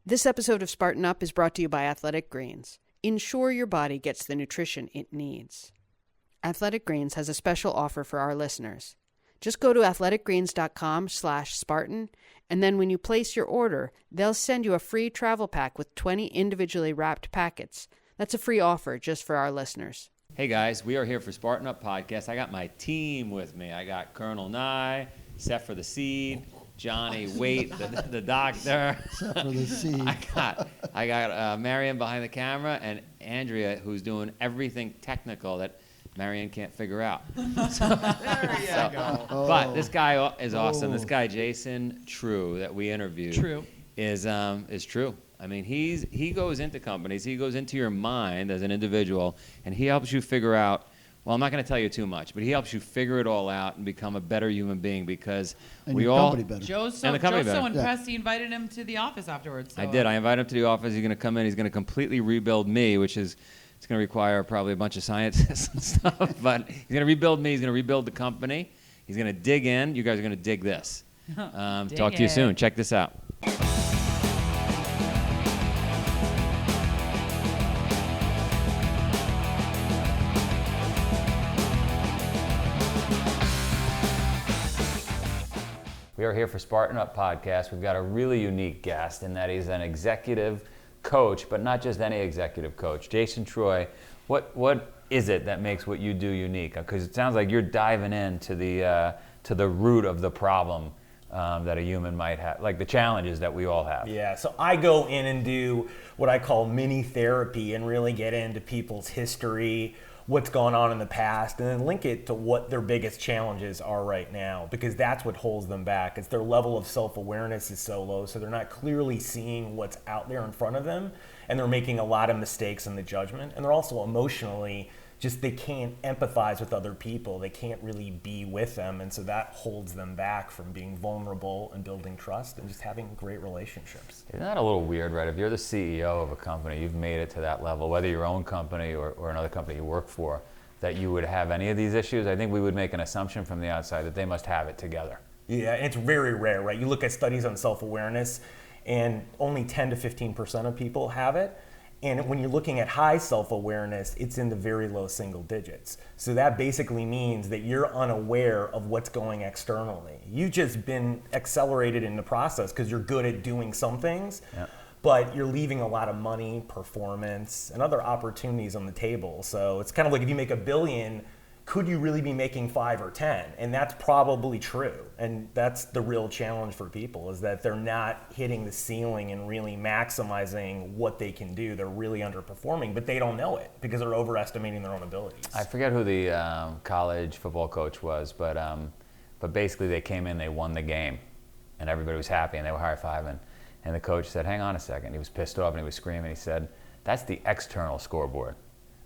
This episode of Spartan Up is brought to you by Athletic Greens. Ensure your body gets the nutrition it needs. Athletic Greens has a special offer for our listeners. Just go to athleticgreens.com/Spartan, and then when you place your order, they'll send you a free travel pack with 20 individually wrapped packets. That's a free offer just for our listeners. Hey guys, we are here for Spartan Up Podcast. I got my team with me. I got Colonel Nye, Sefra the Seed, Johnny Waite, the doctor. Sefra the Seed. I got Marion behind the camera and Andrea, who's doing everything technical that Marion can't figure out. There you go. But this guy is awesome. This guy, Jason True, that we interviewed, is true. I mean, he goes into companies, he goes into your mind as an individual, and he helps you figure out, well, I'm not going to tell you too much, but he helps you figure it all out and become a better human being because and we your all... company better. Joe's so impressed he invited him to the office afterwards. So. I did. I invited him to the office. He's going to come in. He's going to completely rebuild me, which is... It's going to require probably a bunch of scientists and stuff, but he's going to rebuild me. He's going to rebuild the company. He's going to dig in. You guys are going to dig this. Talk to you soon. Check this out. We are here for Spartan Up Podcast. We've got a really unique guest in that he's an executive coach, but not just any executive coach. Jason Troy, what is it that makes what you do unique? Because it sounds like you're diving into the root of the problem that a human might have, like the challenges that we all have. Yeah, so I go in and do what I call mini therapy and really get into people's history, what's gone on in the past, and then link it to what their biggest challenges are right now, because that's what holds them back. It's their level of self-awareness is so low, so they're not clearly seeing what's out there in front of them, and they're making a lot of mistakes in the judgment, and they're also emotionally they can't empathize with other people. They can't really be with them, and so that holds them back from being vulnerable and building trust and just having great relationships. Isn't that a little weird, right? If you're the CEO of a company, you've made it to that level, whether your own company or another company you work for, that you would have any of these issues. I think we would make an assumption from the outside that they must have it together. Yeah, and it's very rare, right? You look at studies on self-awareness, and only 10 to 15% of people have it. And when you're looking at high self-awareness, it's in the very low single digits. So that basically means that you're unaware of what's going externally. You've just been accelerated in the process because you're good at doing some things, but you're leaving a lot of money, performance, and other opportunities on the table. So it's kind of like if you make $1 billion, could you really be making 5 or 10? And that's probably true. And that's the real challenge for people, is that they're not hitting the ceiling and really maximizing what they can do. They're really underperforming, but they don't know it because they're overestimating their own abilities. I forget who the college football coach was, but basically they came in, they won the game, and everybody was happy, and they were high-fiving. And the coach said, hang on a second. He was pissed off, and he was screaming. He said, that's the external scoreboard.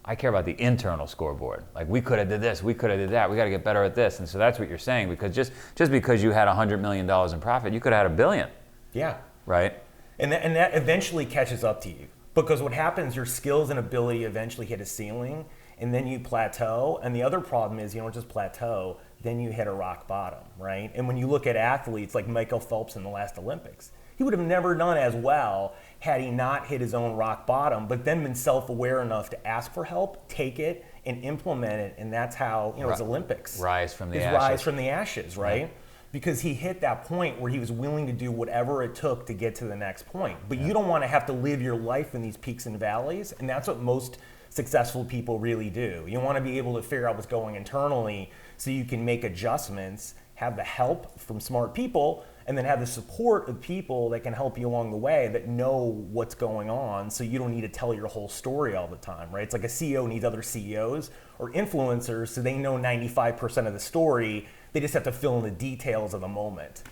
I care about the internal scoreboard. Like, we could have did this, we could have did that, we got to get better at this. And so that's what you're saying, because just because you had $100 million in profit, you could have had $1 billion. Yeah. Right? And that eventually catches up to you, because what happens, your skills and ability eventually hit a ceiling, and then you plateau. And the other problem is you don't just plateau, then you hit a rock bottom, right? And when you look at athletes like Michael Phelps in the last Olympics, he would have never done as well had he not hit his own rock bottom, but then been self-aware enough to ask for help, take it, and implement it. And that's how, his Olympics. Rise from the ashes. Rise from the ashes, right? Because he hit that point where he was willing to do whatever it took to get to the next point. But you don't want to have to live your life in these peaks and valleys, and that's what most successful people really do. You want to be able to figure out what's going internally so you can make adjustments, have the help from smart people, and then have the support of people that can help you along the way that know what's going on, so you don't need to tell your whole story all the time, right? It's like a CEO needs other CEOs or influencers so they know 95% of the story. They just have to fill in the details of the moment.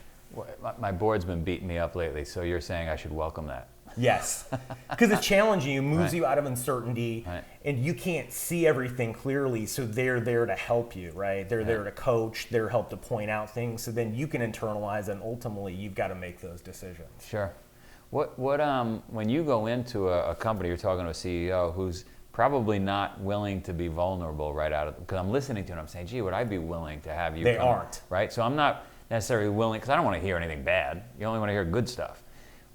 My board's been beating me up lately, so you're saying I should welcome that. Yes, because it's challenging you, moves you out of uncertainty, and you can't see everything clearly, so they're there to help you, right? They're there to coach, they're help to point out things, so then you can internalize, and ultimately you've got to make those decisions. Sure. When you go into a company, you're talking to a CEO who's probably not willing to be vulnerable right out of, because I'm listening to it and I'm saying, gee, would I be willing to have you They come? aren't. Right? So I'm not necessarily willing, because I don't want to hear anything bad. You only want to hear good stuff.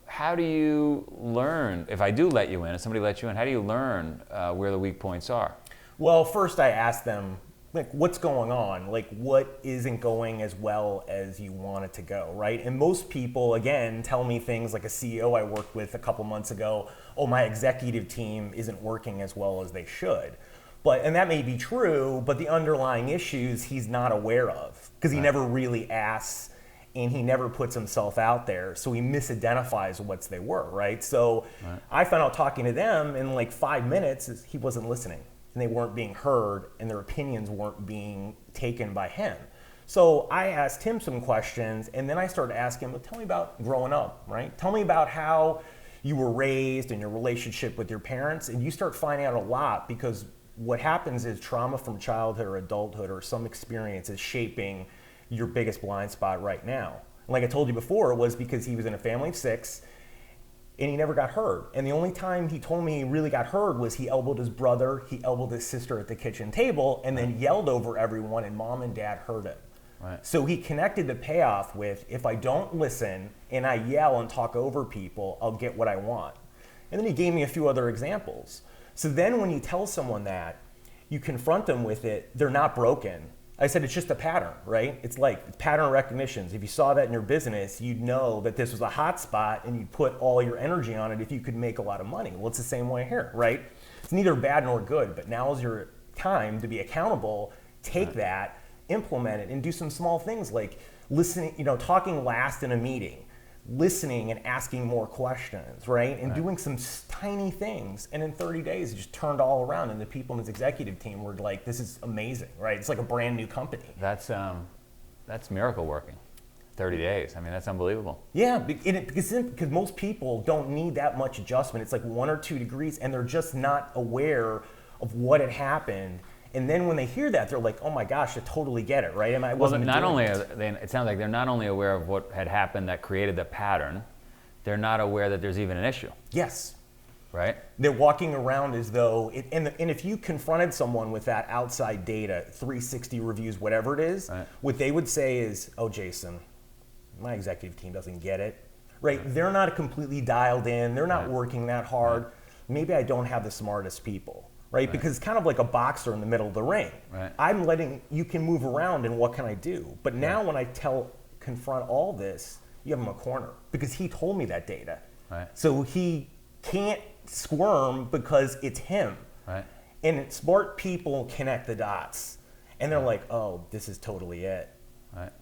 how do you learn, if I do let you in, if somebody lets you in, how do you learn where the weak points are? Well, first I ask them, like, what's going on? Like, what isn't going as well as you want it to go, right? And most people, again, tell me things like a CEO I worked with a couple months ago, oh, my executive team isn't working as well as they should. And that may be true, but the underlying issues he's not aware of because he never really asks and he never puts himself out there. So he misidentifies what they were, right? So I found out talking to them in like 5 minutes, he wasn't listening and they weren't being heard and their opinions weren't being taken by him. So I asked him some questions and then I started asking him, well, tell me about growing up, right? Tell me about how you were raised and your relationship with your parents. And you start finding out a lot because what happens is trauma from childhood or adulthood or some experience is shaping your biggest blind spot right now. Like I told you before, it was because he was in a family of 6 and he never got heard. And the only time he told me he really got heard was he elbowed his brother, he elbowed his sister at the kitchen table and then yelled over everyone and mom and dad heard him. Right. So he connected the payoff with, if I don't listen and I yell and talk over people, I'll get what I want. And then he gave me a few other examples. So then when you tell someone that, you confront them with it, they're not broken. I said it's just a pattern, right? It's like pattern recognitions. If you saw that in your business, you'd know that this was a hot spot and you'd put all your energy on it if you could make a lot of money. Well, it's the same way here, right? It's neither bad nor good, but now is your time to be accountable. Take that, implement it, and do some small things like listening, talking last in a meeting, listening and asking more questions, right? And doing some tiny things. And in 30 days, it just turned all around. And the people in his executive team were like, this is amazing, right? It's like a brand new company. That's miracle working. 30 days. I mean, that's unbelievable. Yeah, because most people don't need that much adjustment. It's like 1 or 2 degrees and they're just not aware of what had happened. And then when they hear that, they're like, "Oh my gosh, I totally get it, right?" It sounds like they're not only aware of what had happened that created the pattern, they're not aware that there's even an issue. Yes. Right. They're walking around as though, and if you confronted someone with that outside data, 360 reviews, whatever it is, what they would say is, "Oh, Jason, my executive team doesn't get it, right? They're not completely dialed in. They're not working that hard. Maybe I don't have the smartest people." Right? Because it's kind of like a boxer in the middle of the ring. Right. I'm letting you can move around and what can I do? But now when I confront all this, you have him a corner because he told me that data. Right. So he can't squirm because it's him. Right. And smart people connect the dots and they're like, oh, this is totally it.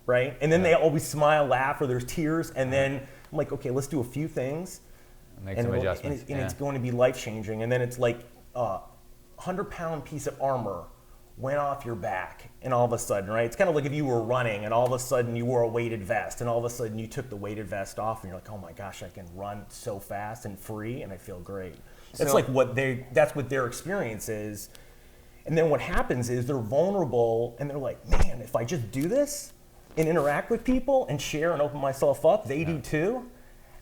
Right? And then they always smile, laugh, or there's tears. And then I'm like, okay, let's do a few things. Make some adjustments. And it's going to be life changing. And then it's like, 100-pound piece of armor went off your back and all of a sudden, right? It's kind of like if you were running and all of a sudden you wore a weighted vest and all of a sudden you took the weighted vest off and you're like, oh my gosh, I can run so fast and free and I feel great. It's like that's what their experience is. And then what happens is they're vulnerable and they're like, man, if I just do this and interact with people and share and open myself up, they do too.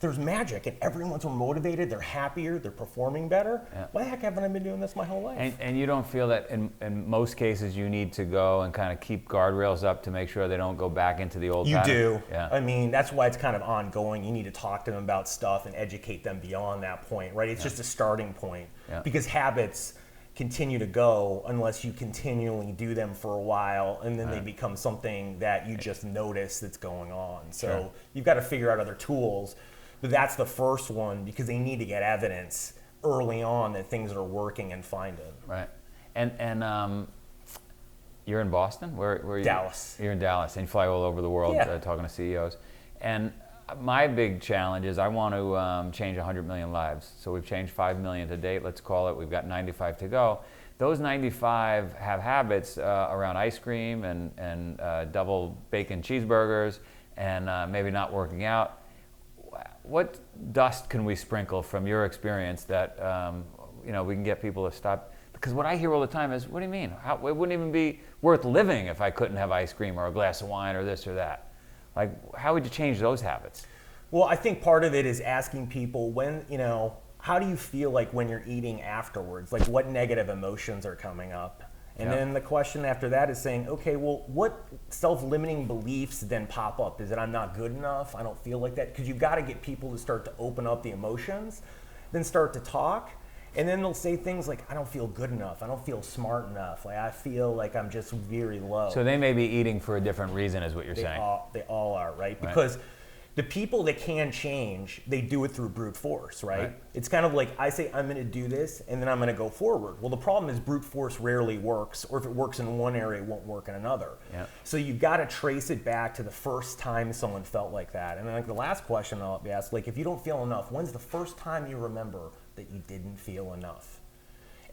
There's magic and everyone's more motivated, they're happier, they're performing better. Why the heck haven't I been doing this my whole life? And you don't feel that in most cases you need to go and kind of keep guardrails up to make sure they don't go back into the old pattern? You do. Yeah. I mean, that's why it's kind of ongoing. You need to talk to them about stuff and educate them beyond that point, right? It's just a starting point because habits continue to go unless you continually do them for a while and then they become something that you just notice that's going on. So you've got to figure out other tools. But that's the first one because they need to get evidence early on that things are working and find it. Right. And you're in Boston? Where are you? Dallas. You're in Dallas and you fly all over the world talking to CEOs. And my big challenge is I want to change 100 million lives. So we've changed 5 million to date, let's call it. We've got 95 to go. Those 95 have habits around ice cream and double bacon cheeseburgers and maybe not working out. What dust can we sprinkle from your experience that we can get people to stop? Because what I hear all the time is, what do you mean? It wouldn't even be worth living if I couldn't have ice cream or a glass of wine or this or that. Like, how would you change those habits? Well, I think part of it is asking people how do you feel like when you're eating afterwards? Like what negative emotions are coming up? And then the question after that is saying, okay, well, what self-limiting beliefs then pop up? Is it I'm not good enough? I don't feel like that? Because you've got to get people to start to open up the emotions, then start to talk. And then they'll say things like, I don't feel good enough. I don't feel smart enough. Like, I feel like I'm just very low. So they may be eating for a different reason is what you're saying. They all are, right? Because the people that can change, they do it through brute force, right? It's kind of like I say, I'm going to do this, and then I'm going to go forward. Well, the problem is brute force rarely works, or if it works in one area, it won't work in another. So you've got to trace it back to the first time someone felt like that. And then like the last question I'll be asked, like, if you don't feel enough, when's the first time you remember that you didn't feel enough?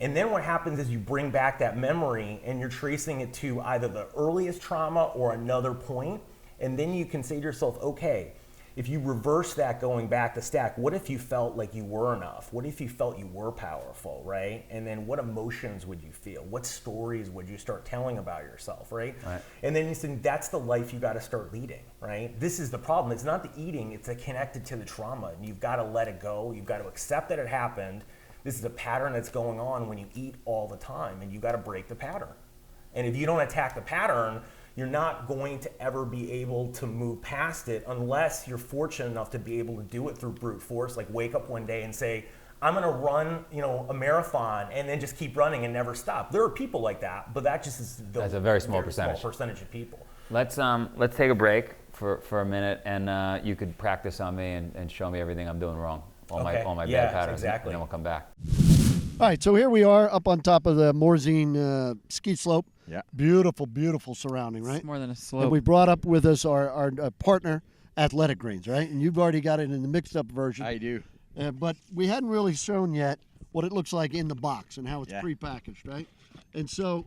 And then what happens is you bring back that memory, and you're tracing it to either the earliest trauma or another point, and then you can say to yourself, okay, if you reverse that going back to stack, what if you felt like you were enough? What if you felt you were powerful, right? And then what emotions would you feel? What stories would you start telling about yourself, right? And then you think that's the life you got to start leading, right? This is the problem. It's not the eating, it's connected to the trauma. And you've got to let it go. You've got to accept that it happened. This is a pattern that's going on when you eat all the time, and you've got to break the pattern. And if you don't attack the pattern, you're not going to ever be able to move past it unless you're fortunate enough to be able to do it through brute force, like wake up one day and say, I'm going to run, a marathon, and then just keep running and never stop. There are people like that, but that just is that's a very small percentage. Small percentage of people. Let's take a break for a minute, and you could practice on me and show me everything I'm doing wrong, all my bad patterns, and then we'll come back. All right, so here we are up on top of the Morzine ski slope. Yeah. Beautiful, beautiful surrounding, right? It's more than a slope. And we brought up with us our partner, Athletic Greens, right? And you've already got it in the mixed-up version. I do. But we hadn't really shown yet what it looks like in the box and how it's prepackaged, right? And so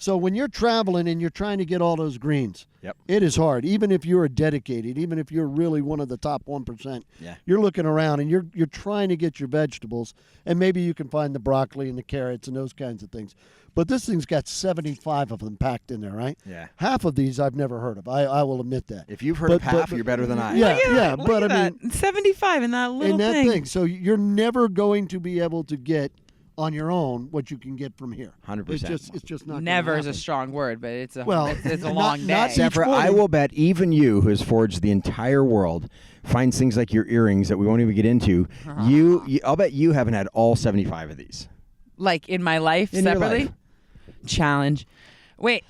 when you're traveling and you're trying to get all those greens, it is hard. Even if you're dedicated, even if you're really one of the top 1%, you're looking around and you're trying to get your vegetables, and maybe you can find the broccoli and the carrots and those kinds of things. But this thing's got 75 of them packed in there, right? Yeah. Half of these I've never heard of. I will admit that. If you've heard of half, you're better than I. Yeah, Look but at I that. 75 in that little thing. So you're never going to be able to get on your own what you can get from here. 100%. It's just not. Never is a strong word, but it's a long day. Sefra, I will bet even you, who has forged the entire world, finds things like your earrings that we won't even get into. I'll bet you haven't had all 75 of these. Like in my life, in separately? Your life. Challenge. Wait.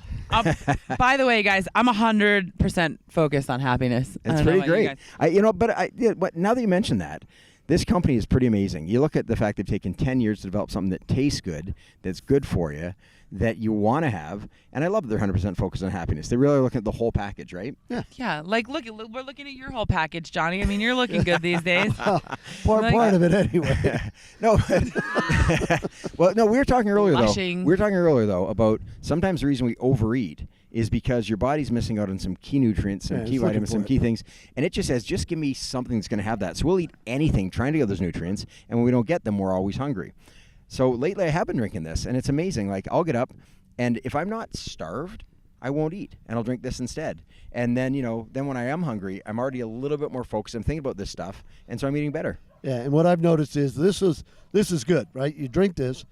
By the way, guys, I'm 100% focused on happiness. It's pretty great. But now that you mention that, this company is pretty amazing. You look at the fact they've taken 10 years to develop something that tastes good, that's good for you, that you want to have, and I love that they're 100% focused on happiness. They really are looking at the whole package, right? Yeah. Like, look, we're looking at your whole package, Johnny. I mean, you're looking good these days. Part of it anyway. No. Well, no, we were talking earlier, Blushing. though. We were talking earlier, though, about sometimes the reason we overeat is because your body's missing out on some key nutrients, some key vitamins, some key things, and it just says, just give me something that's going to have that. So we'll eat anything trying to get those nutrients, and when we don't get them, we're always hungry. So lately I have been drinking this, and it's amazing. Like, I'll get up, and if I'm not starved, I won't eat, and I'll drink this instead. And then, then when I am hungry, I'm already a little bit more focused. I'm thinking about this stuff, and so I'm eating better. Yeah, and what I've noticed is this is good, right? You drink this,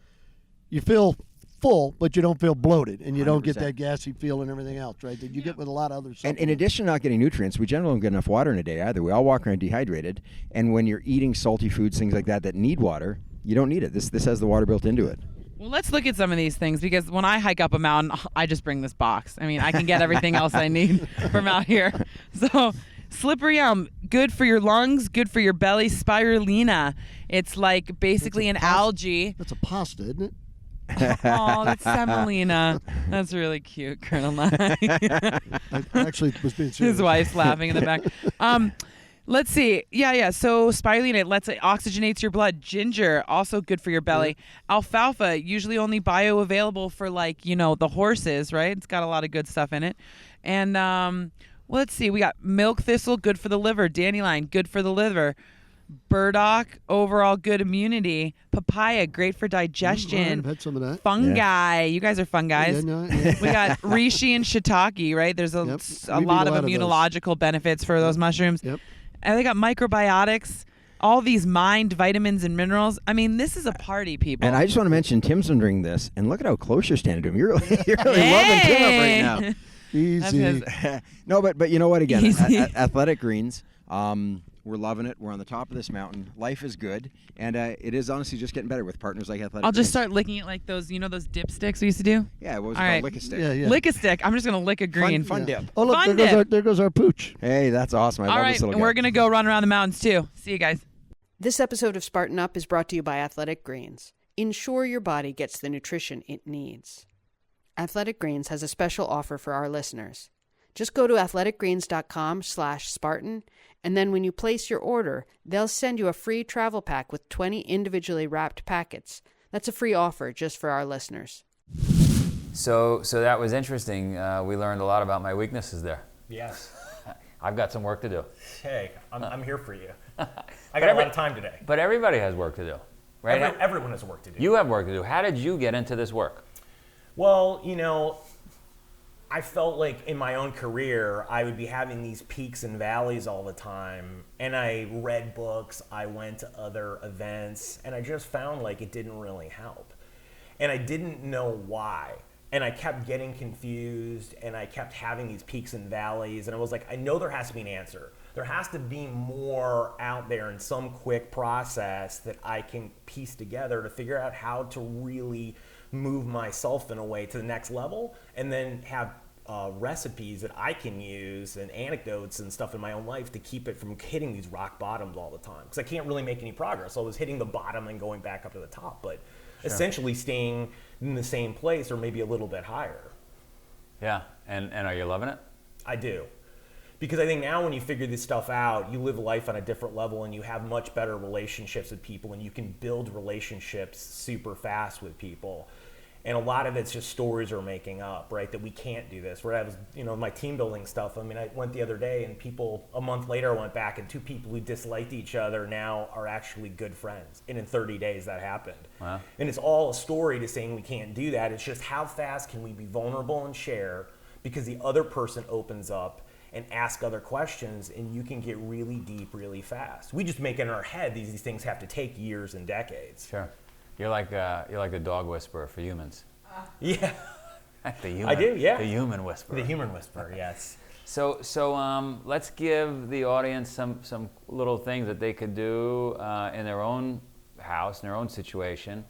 you feel full, but you don't feel bloated, and you 100%. Don't get that gassy feel and everything else, right? That you get with a lot of other stuff. And in addition to not getting nutrients, we generally don't get enough water in a day either. We all walk around dehydrated, and when you're eating salty foods, things like that need water, you don't need it. This has the water built into it. Well, let's look at some of these things, because when I hike up a mountain, I just bring this box. I mean, I can get everything else I need from out here. So, slippery elm, good for your lungs, good for your belly. Spirulina, it's like basically an algae. That's a pasta, isn't it? Oh, that's semolina. That's really cute, Colonel Nye. I actually was being serious. His wife's laughing in the back. Let's see. Yeah. So spirulina, it oxygenates your blood. Ginger, also good for your belly. Alfalfa, usually only bioavailable for the horses, right? It's got a lot of good stuff in it. And let's see. We got milk thistle, good for the liver. Dandelion, good for the liver. Burdock, overall good immunity. Papaya, great for digestion. I've had some of that. Fungi, you guys are fun guys. Yeah. We got reishi and shiitake, right? There's a lot of immunological benefits for those mushrooms. Yep. And they got microbiotics. all these mined vitamins and minerals. I mean, this is a party, people. And I just want to mention Tim's been doing this, and look at how close you're standing to him. You're really loving Tim up right now. Easy. No, but you know what? Again, Easy. Athletic Greens. We're loving it. We're on the top of this mountain. Life is good, and it is honestly just getting better with partners like Athletic I'll Greens. just start licking it like those, those dipsticks we used to do. Yeah, what was it All called? right. Lick a stick. Yeah, yeah. Lick a stick. I'm just gonna lick a green. Fun dip. Oh, look, Fun there goes our pooch. Hey, that's awesome. I All love right, this little and guy. we're gonna go run around the mountains too. See you guys. This episode of Spartan Up is brought to you by Athletic Greens. Ensure your body gets the nutrition it needs. Athletic Greens has a special offer for our listeners. Just go to athleticgreens.com/Spartan, and then when you place your order, they'll send you a free travel pack with 20 individually wrapped packets. That's a free offer just for our listeners. So that was interesting. We learned a lot about my weaknesses there. Yes. I've got some work to do. Hey, I'm here for you. I got a lot of time today. But everybody has work to do, right? Everyone has work to do. You have work to do. How did you get into this work? Well, I felt like in my own career, I would be having these peaks and valleys all the time. And I read books, I went to other events, and I just found like it didn't really help. And I didn't know why. And I kept getting confused, and I kept having these peaks and valleys. And I was like, I know there has to be an answer. There has to be more out there in some quick process that I can piece together to figure out how to really move myself in a way to the next level, and then have recipes that I can use and anecdotes and stuff in my own life to keep it from hitting these rock bottoms all the time. Because I can't really make any progress. I was hitting the bottom and going back up to the top, but essentially staying in the same place or maybe a little bit higher. Yeah, and are you loving it? I do. Because I think now when you figure this stuff out, you live life on a different level and you have much better relationships with people, and you can build relationships super fast with people. And a lot of it's just stories we're making up, right? That we can't do this. Where I was, my team building stuff. I mean, I went the other day and a month later, I went back and two people who disliked each other now are actually good friends. And in 30 days that happened. Wow. And it's all a story to saying we can't do that. It's just how fast can we be vulnerable and share, because the other person opens up and ask other questions, and you can get really deep really fast. We just make it in our head these things have to take years and decades. Sure. You're like the dog whisperer for humans. Yeah. The human, I do, yeah. The human whisperer. The human whisperer, yes. So let's give the audience some little things that they could do in their own house, in their own situation.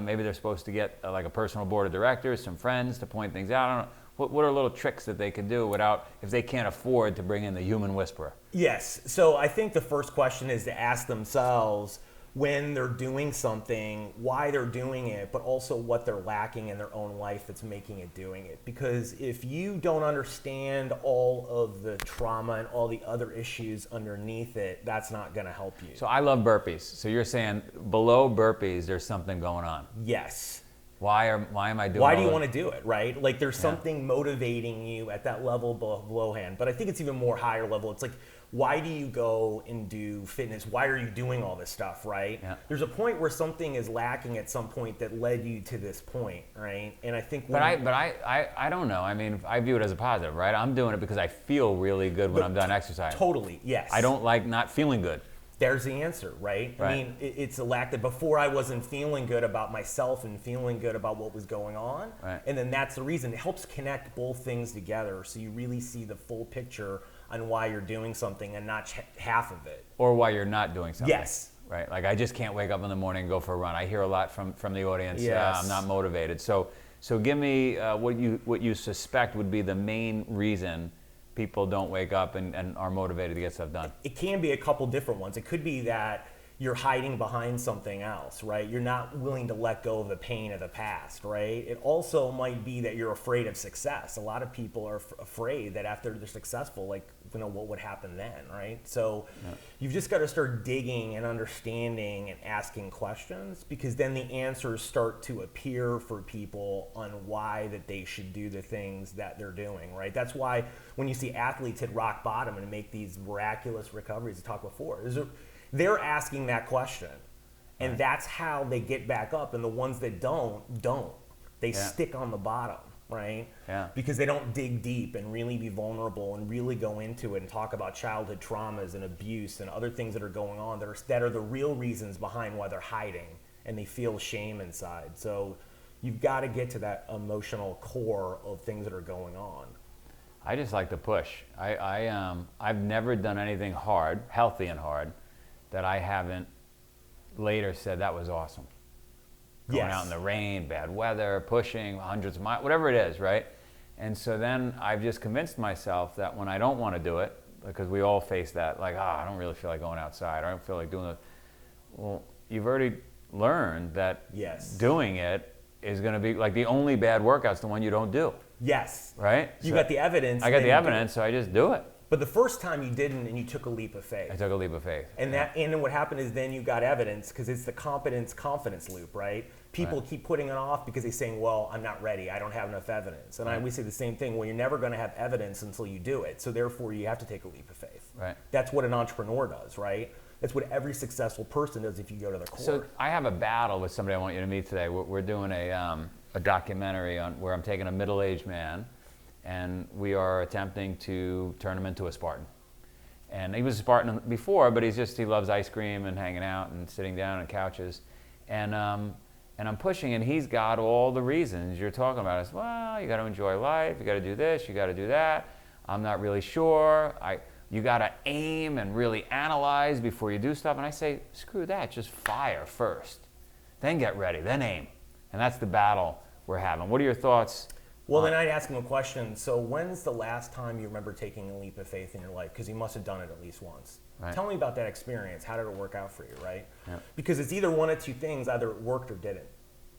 Maybe they're supposed to get like a personal board of directors, some friends to point things out. I don't know. What are little tricks that they could do if they can't afford to bring in the human whisperer? Yes. So I think the first question is to ask themselves, when they're doing something, why they're doing it, but also what they're lacking in their own life that's making it doing it. Because if you don't understand all of the trauma and all the other issues underneath it, that's not going to help you. So I love burpees. So you're saying below burpees, there's something going on. Yes. Why am I doing? Why do you want to do it, right? Like there's something motivating you at that level below hand. But I think it's even more higher level. It's like, why do you go and do fitness? Why are you doing all this stuff, right? Yeah. There's a point where something is lacking at some point that led you to this point, right? And I think But I don't know. I mean, I view it as a positive, right? I'm doing it because I feel really good when I'm done exercising. Totally, yes. I don't like not feeling good. There's the answer, right? Right. I mean, it's a lack that before I wasn't feeling good about myself and feeling good about what was going on. Right. And then that's the reason. It helps connect both things together so you really see the full picture on why you're doing something and not half of it. Or why you're not doing something. Yes. Right. Like I just can't wake up in the morning and go for a run. I hear a lot from the audience. Yes. I'm not motivated. So give me what you suspect would be the main reason people don't wake up and are motivated to get stuff done. It can be a couple different ones. It could be that you're hiding behind something else, right? You're not willing to let go of the pain of the past, right? It also might be that you're afraid of success. A lot of people are afraid that after they're successful, like, what would happen then, right? So you've just got to start digging and understanding and asking questions, because then the answers start to appear for people on why that they should do the things that they're doing, right? That's why when you see athletes hit rock bottom and make these miraculous recoveries, I talked before, they're asking that question, and that's how they get back up. And the ones that don't. They stick on the bottom. right? Yeah. Because they don't dig deep and really be vulnerable and really go into it and talk about childhood traumas and abuse and other things that are going on that are the real reasons behind why they're hiding and they feel shame inside. So you've got to get to that emotional core of things that are going on. I just like to push. I've never done anything hard, healthy and hard, that I haven't later said that was awesome. Going out in the rain, bad weather, pushing hundreds of miles, whatever it is, right? And so then I've just convinced myself that when I don't want to do it, because we all face that, like, I don't really feel like going outside. I don't feel like doing it. Well, you've already learned that doing it is going to be like the only bad workout's the one you don't do. Yes. Right? You got the evidence. I got the evidence, so I just do it. But the first time you didn't, and you took a leap of faith. I took a leap of faith. And and then what happened is then you got evidence, because it's the confidence loop, right? People keep putting it off because they're saying, well, I'm not ready. I don't have enough evidence. And I always say the same thing. Well, you're never going to have evidence until you do it. So therefore, you have to take a leap of faith. Right. That's what an entrepreneur does, right? That's what every successful person does if you go to the core. So I have a battle with somebody I want you to meet today. We're doing a documentary on where I'm taking a middle-aged man, and we are attempting to turn him into a Spartan. And he was a Spartan before, but he loves ice cream and hanging out and sitting down on couches. And I'm pushing, and he's got all the reasons you're talking about. It's, well, you got to enjoy life, you got to do this, you got to do that. I'm not really sure. You got to aim and really analyze before you do stuff. And I say, screw that, just fire first. Then get ready, then aim. And that's the battle we're having. What are your thoughts? Well, then I'd ask him a question. So when's the last time you remember taking a leap of faith in your life? Because you must have done it at least once. Right. Tell me about that experience. How did it work out for you, right? Yeah. Because it's either one of two things. Either it worked or didn't.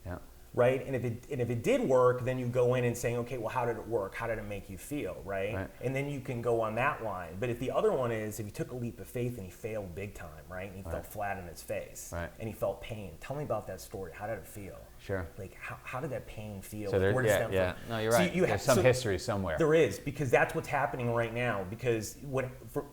Yeah. Right? And if it did work, then you go in and saying, okay, well, how did it work? How did it make you feel, right? And then you can go on that line. But if the other one is, if you took a leap of faith and he failed big time, right? And he fell flat in his face. Right. And he felt pain. Tell me about that story. How did it feel? Sure. Like, how did that pain feel? So Where does it stem from? No, you're right. There's some history somewhere. There is, because that's what's happening right now. Because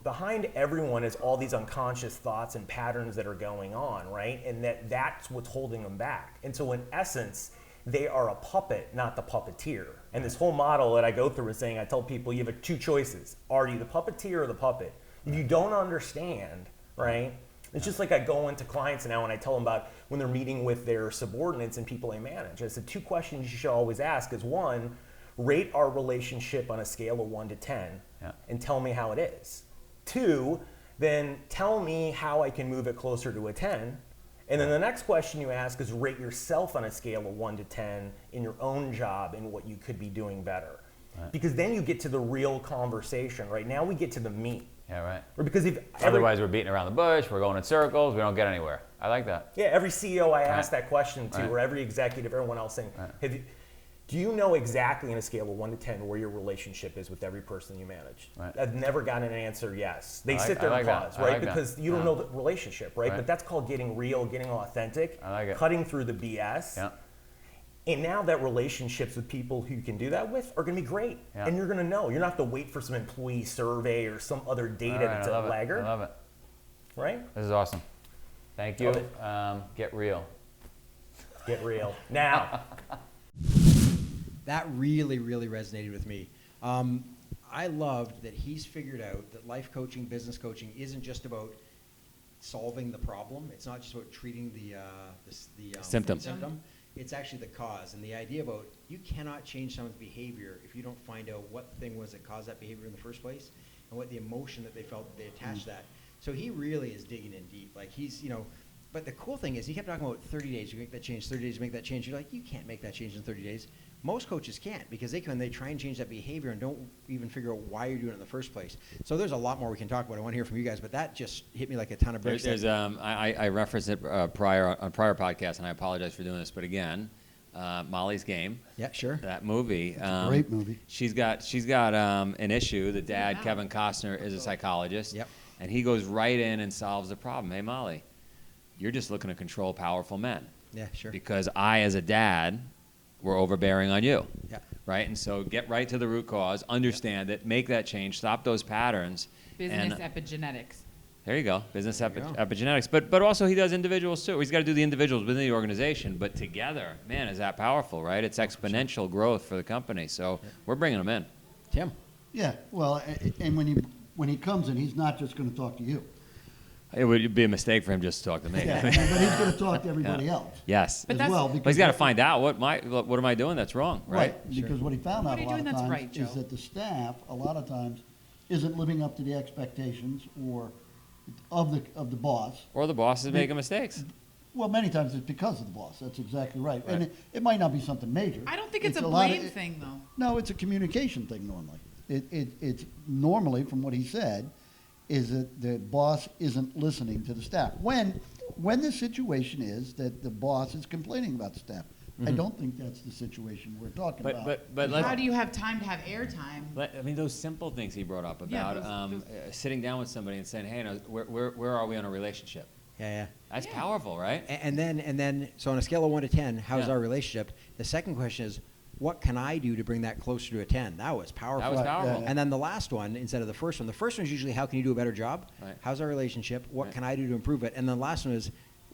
behind everyone is all these unconscious thoughts and patterns that are going on, right? And that's what's holding them back. And so in essence, they are a puppet, not the puppeteer. And this whole model that I go through is saying, I tell people, you have two choices. Are you the puppeteer or the puppet? If you don't understand, right? It's just like I go into clients now and I tell them about when they're meeting with their subordinates and people they manage. I said, two questions you should always ask is, one, rate our relationship on a scale of 1 to 10 and tell me how it is. Two, then tell me how I can move it closer to a 10. And then the next question you ask is, rate yourself on a scale of 1 to 10 in your own job and what you could be doing better. Right. Because then you get to the real conversation. Right now we get to the meat. Yeah, right. Or because otherwise we're beating around the bush, we're going in circles, we don't get anywhere. I like that. Yeah, every CEO I ask that question to, or every executive, everyone else saying, do you know exactly on a scale of 1 to 10 where your relationship is with every person you manage? Right. I've never gotten an answer yes. They sit there and pause, right? Because you don't know the relationship, right? But that's called getting real, getting authentic, cutting through the BS. Yeah. And now that relationships with people who you can do that with are going to be great. Yeah. And you're going to know. You're not have to wait for some employee survey or some other data that's a laggard. I love it. Right? This is awesome. Thank you. Get real. Get real. Now. That really, really resonated with me. I loved that he's figured out that life coaching, business coaching isn't just about solving the problem. It's not just about treating the symptom. It's actually the cause. And the idea about you cannot change someone's behavior if you don't find out what thing was that caused that behavior in the first place and what the emotion that they felt that they attached that. So he really is digging in deep. Like he's, but the cool thing is he kept talking about 30 days, you make that change, 30 days, you make that change. You're like, you can't make that change in 30 days. Most coaches can't because they try and change that behavior and don't even figure out why you're doing it in the first place. So there's a lot more we can talk about. I want to hear from you guys, but that just hit me like a ton of bricks. I referenced it on prior podcasts, and I apologize for doing this, but again, Molly's Game. Yeah, sure. That movie. Great movie. She's got an issue. The dad, Kevin Costner, is a psychologist. Yep. And he goes right in and solves the problem. Hey, Molly, you're just looking to control powerful men. Yeah, sure. Because I, as a dad, were overbearing on you. Yeah. Right? And so get right to the root cause, understand it, make that change, stop those patterns. Business epigenetics. There you go. Business epigenetics. But also he does individuals too. He's got to do the individuals within the organization, but together, man, is that powerful, right? It's exponential growth for the company. So we're bringing him in. Tim. Yeah, well, and when he comes in, he's not just going to talk to you. It would be a mistake for him just to talk to me. Yeah, but he's going to talk to everybody else. Yes. As well. But he's got to find out what am I doing that's wrong, right? Because what he found out a lot of times right, is that the staff, a lot of times, isn't living up to the expectations or of the boss. Or the boss is making mistakes. Well, many times it's because of the boss. That's exactly right. And it might not be something major. I don't think it's a blame thing, though. No, it's a communication thing normally. It's normally, from what he said, is that the boss isn't listening to the staff. When the situation is that the boss is complaining about the staff. I don't think that's the situation we're talking about. But how do you have time to have airtime? I mean, those simple things he brought up about sitting down with somebody and saying, "Hey, no, where are we on a relationship?" Yeah. That's powerful, right? And then, so on a scale of 1 to 10, how's our relationship? The second question is, what can I do to bring that closer to a 10? That was powerful. That was powerful. And then the last one, instead of the first one is usually, how can you do a better job? Right. How's our relationship? What can I do to improve it? And then the last one is,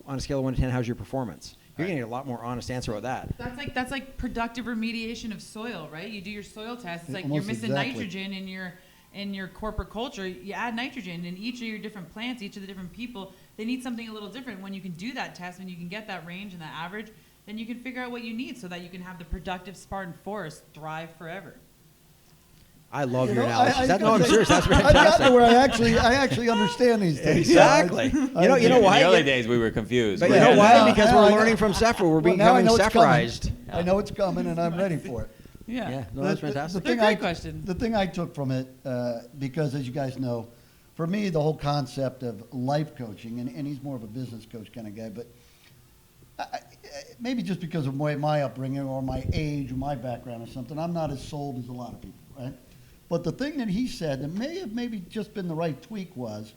on a scale of 1 to 10, how's your performance? You're going to get a lot more honest answer about that. That's like productive remediation of soil, right? You do your soil test. It's like Almost you're missing exactly. nitrogen in your corporate culture. You add nitrogen in each of your different plants, each of the different people. They need something a little different. When you can do that test, when you can get that range and that average, then you can figure out what you need so that you can have the productive Spartan forest thrive forever. I love your analogy. I'm serious. That's I've gotten fantastic. to where I actually understand these things. Exactly. You know why? In the early days, we were confused. But We you know had- why? Because now we're I know. learning from Sefra. We're Well, now I becoming know it's coming. Sefraized. I know it's coming, and I'm ready for it. Yeah, no, that's fantastic. They're great questions. The thing I took from it, because as you guys know, for me, the whole concept of life coaching, and he's more of a business coach kind of guy, but maybe just because of my upbringing or my age or my background or something, I'm not as sold as a lot of people, right? But the thing that he said that may have maybe just been the right tweak was,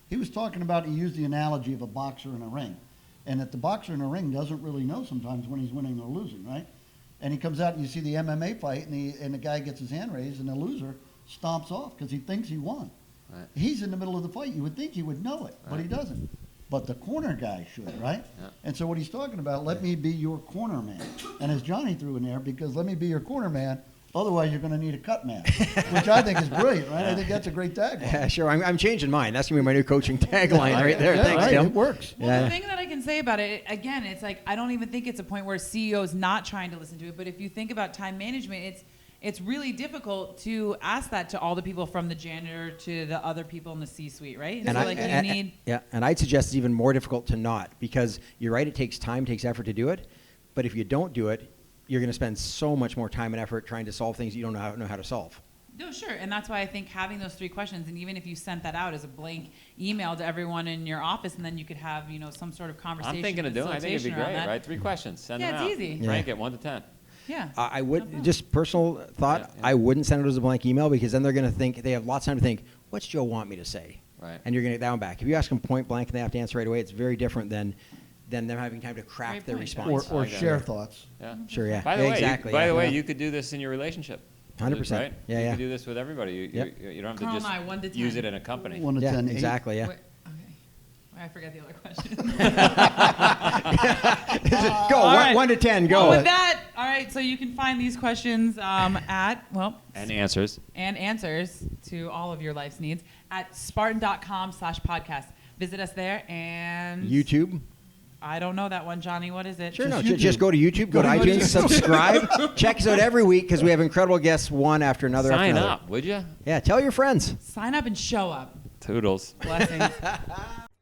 he was talking about, he used the analogy of a boxer in a ring, and that the boxer in a ring doesn't really know sometimes when he's winning or losing, right? And he comes out and you see the MMA fight, and the guy gets his hand raised, and the loser stomps off because he thinks he won. Right. He's in the middle of the fight. You would think he would know it, but he doesn't. But the corner guy should, right? Yeah. And so what he's talking about, let me be your corner man. And as Johnny threw in there, because let me be your corner man, otherwise you're going to need a cut man, which I think is brilliant, right? I think that's a great tagline. Yeah, sure. I'm changing mine. That's going to be my new coaching tagline right there. Yeah, Thanks, right, Tim. it works. Well, the thing that I can say about it, again, it's like I don't even think it's a point where a CEO is not trying to listen to it. But if you think about time management, it's really difficult to ask that to all the people from the janitor to the other people in the C-suite, right? And I'd suggest it's even more difficult to not, because you're right, it takes time, takes effort to do it. But if you don't do it, you're going to spend so much more time and effort trying to solve things you don't know how to solve. No, sure. And that's why I think having those 3 questions, and even if you sent that out as a blank email to everyone in your office, and then you could have, some sort of conversation. I'm thinking of doing it. I think it'd be great, that. right? 3 questions. Send them out. Yeah, it's easy. Rank it 1 to 10. Yeah. I would, just personal thought, Yeah. I wouldn't send it as a blank email, because then they're going to think, they have lots of time to think, what's Joe want me to say? Right. And you're going to get that one back. If you ask them point blank and they have to answer right away, it's very different than them having time to craft Great their point, Joe. response. Or Okay. share thoughts. Yeah. Sure, yeah. By the way, exactly. by the way, yeah. you could do this in your relationship. 100%. Right? Yeah, you yeah. could do this with everybody. You don't have Carl to and I, 1 to just use 10. it in a company. 1 to Yeah, 10, 8. exactly, yeah. Wait, okay. I forgot the other question. Go, All right. 1 to 10, go. Well, with that, all right, so you can find these questions And answers. and answers to all of your life's needs at spartan.com/podcast. Visit us there and YouTube. I don't know that one, Johnny. What is it? Sure, no, YouTube. just go to YouTube, go to iTunes, subscribe, check us out every week, because we have incredible guests, one after another. Sign after another. up, would you? Yeah, tell your friends. Sign up and show up. Toodles. Blessings.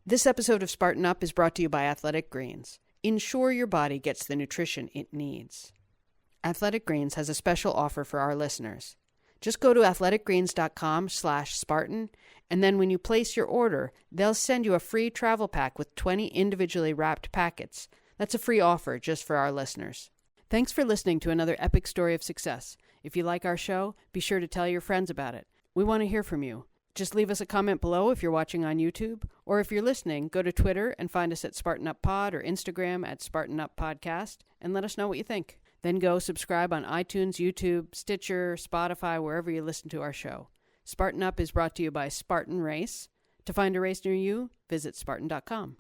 This episode of Spartan Up is brought to you by Athletic Greens. Ensure your body gets the nutrition it needs. Athletic Greens has a special offer for our listeners. Just go to athleticgreens.com/Spartan, and then when you place your order, they'll send you a free travel pack with 20 individually wrapped packets. That's a free offer just for our listeners. Thanks for listening to another epic story of success. If you like our show, be sure to tell your friends about it. We want to hear from you. Just leave us a comment below if you're watching on YouTube, or if you're listening, go to Twitter and find us at Spartan Up Pod or Instagram at Spartan Up Podcast, and let us know what you think. Then go subscribe on iTunes, YouTube, Stitcher, Spotify, wherever you listen to our show. Spartan Up is brought to you by Spartan Race. To find a race near you, visit Spartan.com.